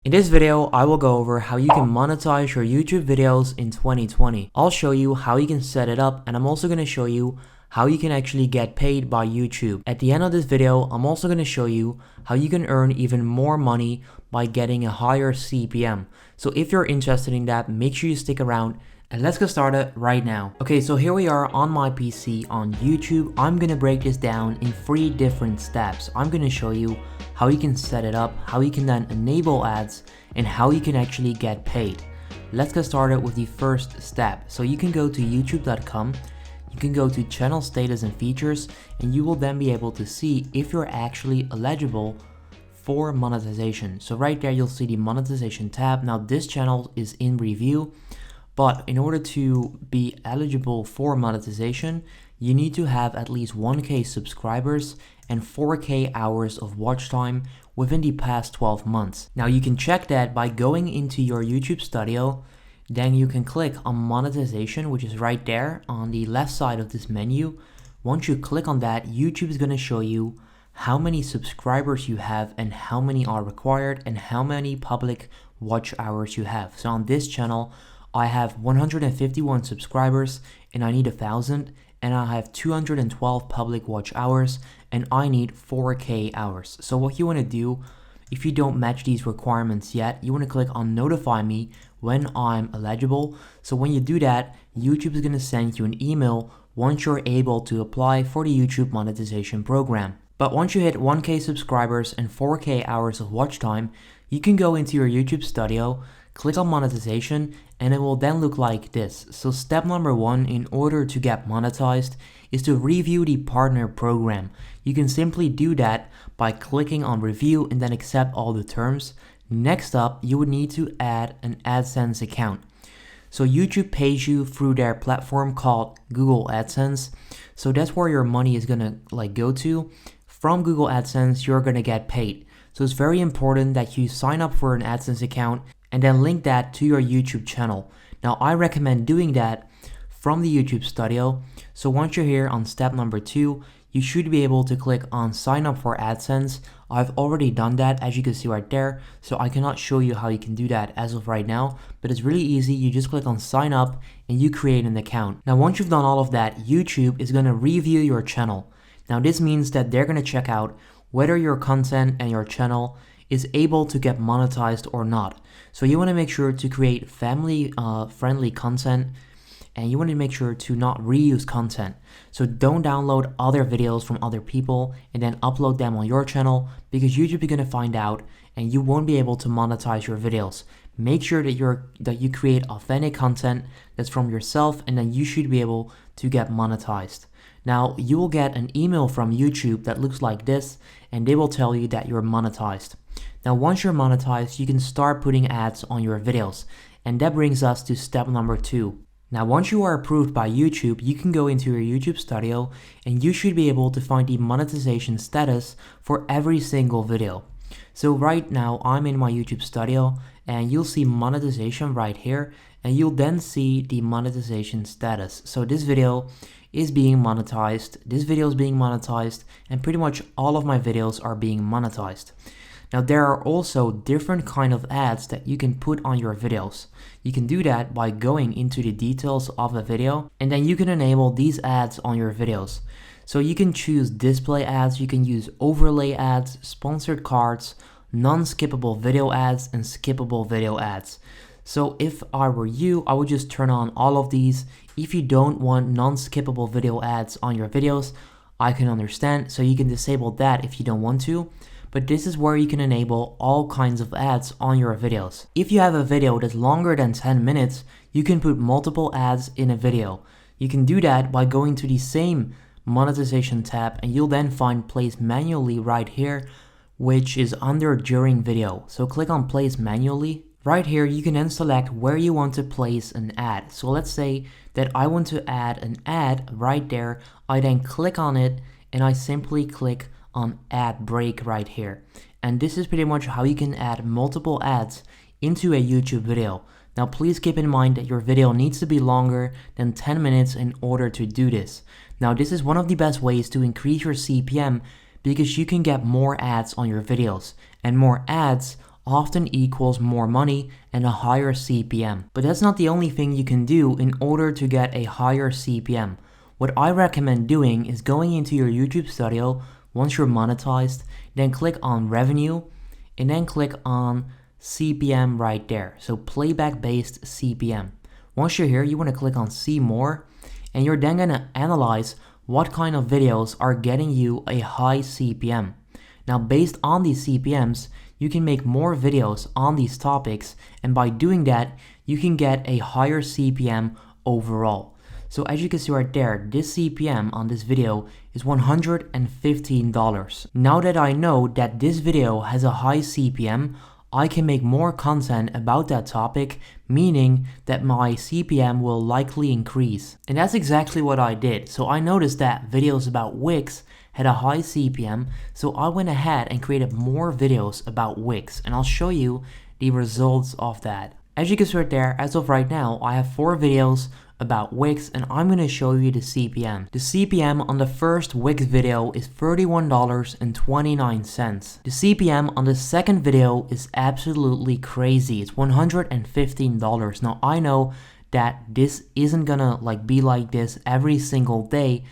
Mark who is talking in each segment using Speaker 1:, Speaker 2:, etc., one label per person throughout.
Speaker 1: In this video, I will go over how you can monetize your YouTube videos in 2020. I'll show you how you can set it up, and I'm also going to show you how you can actually get paid by YouTube. At the end of this video, I'm also going to show you how you can earn even more money by getting a higher CPM. So if you're interested in that, make sure you stick around and let's get started right now. Okay, so here we are on my PC on YouTube. I'm gonna break this down in 3 different steps. I'm gonna show you how you can set it up, how you can then enable ads, and how you can actually get paid. Let's get started with the first step. So you can go to youtube.com, you can go to channel status and features, and you will then be able to see if you're actually eligible for monetization. So right there, you'll see the monetization tab. Now this channel is in review, but in order to be eligible for monetization, you need to have at least 1K subscribers and 4K hours of watch time within the past 12 months. Now you can check that by going into your YouTube studio, then you can click on monetization, which is right there on the left side of this menu. Once you click on that, YouTube is gonna show you how many subscribers you have and how many are required and how many public watch hours you have. So on this channel, I have 151 subscribers and I need 1,000, and I have 212 public watch hours and I need 4K hours. So what you want to do, if you don't match these requirements yet, you want to click on notify me when I'm eligible. So when you do that, YouTube is going to send you an email once you're able to apply for the YouTube monetization program. But once you hit 1K subscribers and 4K hours of watch time, you can go into your YouTube studio, click on monetization, and it will then look like this. So step number 1 in order to get monetized is to review the partner program. You can simply do that by clicking on review and then accept all the terms. Next up, you would need to add an AdSense account. So YouTube pays you through their platform called Google AdSense. So that's where your money is gonna go to. From Google AdSense, you're gonna get paid. So it's very important that you sign up for an AdSense account and then link that to your YouTube channel. Now I recommend doing that from the YouTube studio. So once you're here on step number 2, you should be able to click on sign up for AdSense. I've already done that, as you can see right there. So I cannot show you how you can do that as of right now, but it's really easy. You just click on sign up and you create an account. Now once you've done all of that, YouTube is gonna review your channel. Now this means that they're gonna check out whether your content and your channel is able to get monetized or not. So you want to make sure to create family friendly content, and you want to make sure to not reuse content. So don't download other videos from other people and then upload them on your channel, because YouTube is going to find out and you won't be able to monetize your videos. Make sure that you create authentic content that's from yourself, and then you should be able to get monetized. Now you will get an email from YouTube that looks like this, and they will tell you that you're monetized. Now once you're monetized, you can start putting ads on your videos, and that brings us to step number 2. Now once you are approved by YouTube, you can go into your YouTube studio and you should be able to find the monetization status for every single video. So right now I'm in my YouTube studio and you'll see monetization right here, and you'll then see the monetization status. So this video is being monetized, this video is being monetized, and pretty much all of my videos are being monetized. Now there are also different kind of ads that you can put on your videos. You can do that by going into the details of a video, and then you can enable these ads on your videos. So you can choose display ads, you can use overlay ads, sponsored cards, non-skippable video ads, and skippable video ads. So if I were you, I would just turn on all of these. If you don't want non-skippable video ads on your videos, I can understand. So you can disable that if you don't want to. But this is where you can enable all kinds of ads on your videos. If you have a video that's longer than 10 minutes, you can put multiple ads in a video. You can do that by going to the same monetization tab, and you'll then find place manually right here, which is under during video. So click on place manually. Right here, you can then select where you want to place an ad. So let's say that I want to add an ad right there. I then click on it and I simply click on ad break right here. And this is pretty much how you can add multiple ads into a YouTube video. Now please keep in mind that your video needs to be longer than 10 minutes in order to do this. Now this is one of the best ways to increase your CPM, because you can get more ads on your videos, and more ads often equals more money and a higher CPM. But that's not the only thing you can do in order to get a higher CPM. What I recommend doing is going into your YouTube studio once you're monetized, then click on revenue, and then click on CPM right there. So Playback Based CPM. Once you're here, you want to click on see more, and you're then going to analyze what kind of videos are getting you a high CPM. Now, based on these CPMs, you can make more videos on these topics, and by doing that, you can get a higher CPM overall. So as you can see right there, this CPM on this video is $115. Now that I know that this video has a high CPM, I can make more content about that topic, meaning that my CPM will likely increase. And that's exactly what I did. So I noticed that videos about Wix had a high CPM, so I went ahead and created more videos about Wix, and I'll show you the results of that. As you can see right there, as of right now, I have 4 videos about Wix, and I'm going to show you the CPM. The CPM on the first Wix video is $31.29. The CPM on the second video is absolutely crazy. It's $115. Now I know that this isn't gonna be like this every single day,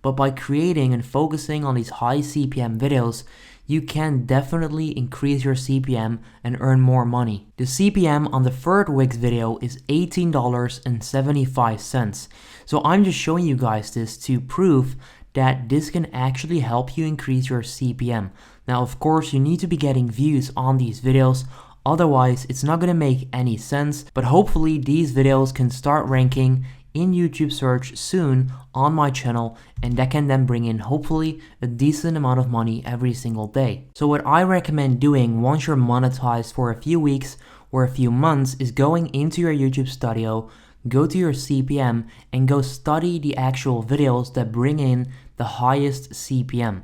Speaker 1: but by creating and focusing on these high CPM videos, you can definitely increase your CPM and earn more money. The CPM on the third Wix video is $18.75. So I'm just showing you guys this to prove that this can actually help you increase your CPM. Now, of course, you need to be getting views on these videos, otherwise it's not gonna make any sense, but hopefully these videos can start ranking in YouTube search soon on my channel, and that can then bring in hopefully a decent amount of money every single day. So what I recommend doing once you're monetized for a few weeks or a few months is going into your YouTube studio, go to your CPM, and go study the actual videos that bring in the highest CPM.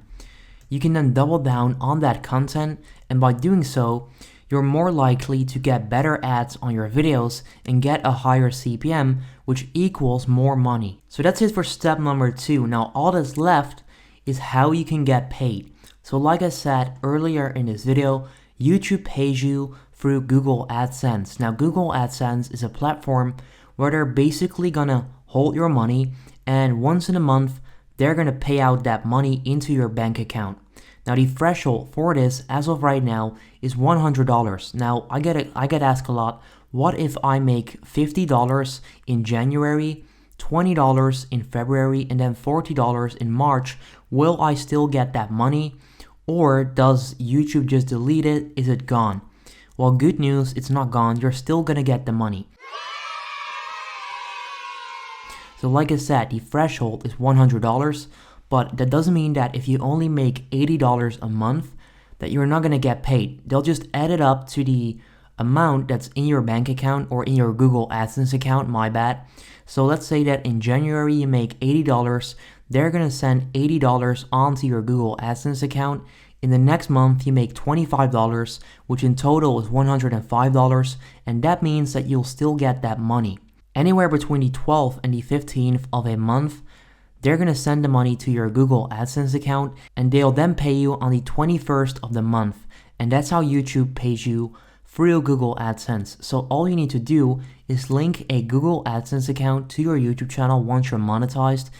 Speaker 1: You can then double down on that content, and by doing so, you're more likely to get better ads on your videos and get a higher CPM, which equals more money. So that's it for step number 2. Now all that's left is how you can get paid. So like I said earlier in this video, YouTube pays you through Google AdSense. Now Google AdSense is a platform where they're basically gonna hold your money, and once in a month, they're gonna pay out that money into your bank account. Now the threshold for this as of right now is $100. Now I get asked a lot, what if I make $50 in January, $20 in February, and then $40 in March? Will I still get that money, or does YouTube just delete it? Is it gone? Well, good news, it's not gone. You're still gonna get the money. So like I said, the threshold is $100. But that doesn't mean that if you only make $80 a month, that you're not going to get paid. They'll just add it up to the amount that's in your bank account or in your Google AdSense account, my bad. So let's say that in January you make $80, they're going to send $80 onto your Google AdSense account. In the next month you make $25, which in total is $105, and that means that you'll still get that money. Anywhere between the 12th and the 15th of a month, they're going to send the money to your Google AdSense account, and they'll then pay you on the 21st of the month. And that's how YouTube pays you through Google AdSense. So all you need to do is link a Google AdSense account to your YouTube channel once you're monetized,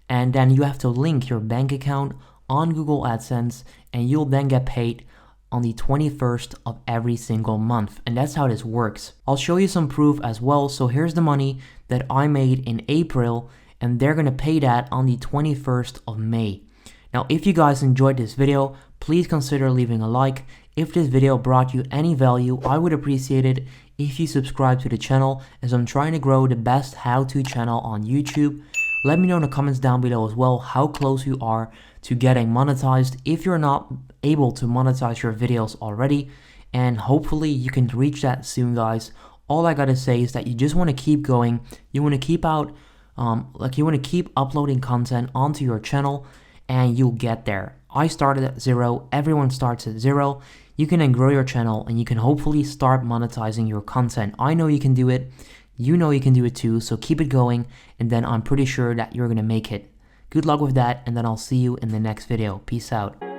Speaker 1: and then you have to link your bank account on Google AdSense, and you'll then get paid on the 21st of every single month. And that's how this works. I'll show you some proof as well. So here's the money that I made in April, and they're gonna pay that on the 21st of May. Now, if you guys enjoyed this video, please consider leaving a like. If this video brought you any value, I would appreciate it if you subscribe to the channel, as I'm trying to grow the best how-to channel on YouTube. Let me know in the comments down below as well how close you are to getting monetized if you're not able to monetize your videos already, and hopefully you can reach that soon, guys. All I gotta say is that you just want to keep going. You want to keep uploading content onto your channel, and you'll get there. I started at 0. Everyone starts at 0. You can then grow your channel, and you can hopefully start monetizing your content. I know you can do it. You know you can do it too. So keep it going, and then I'm pretty sure that you're gonna make it. Good luck with that, and then I'll see you in the next video. Peace out.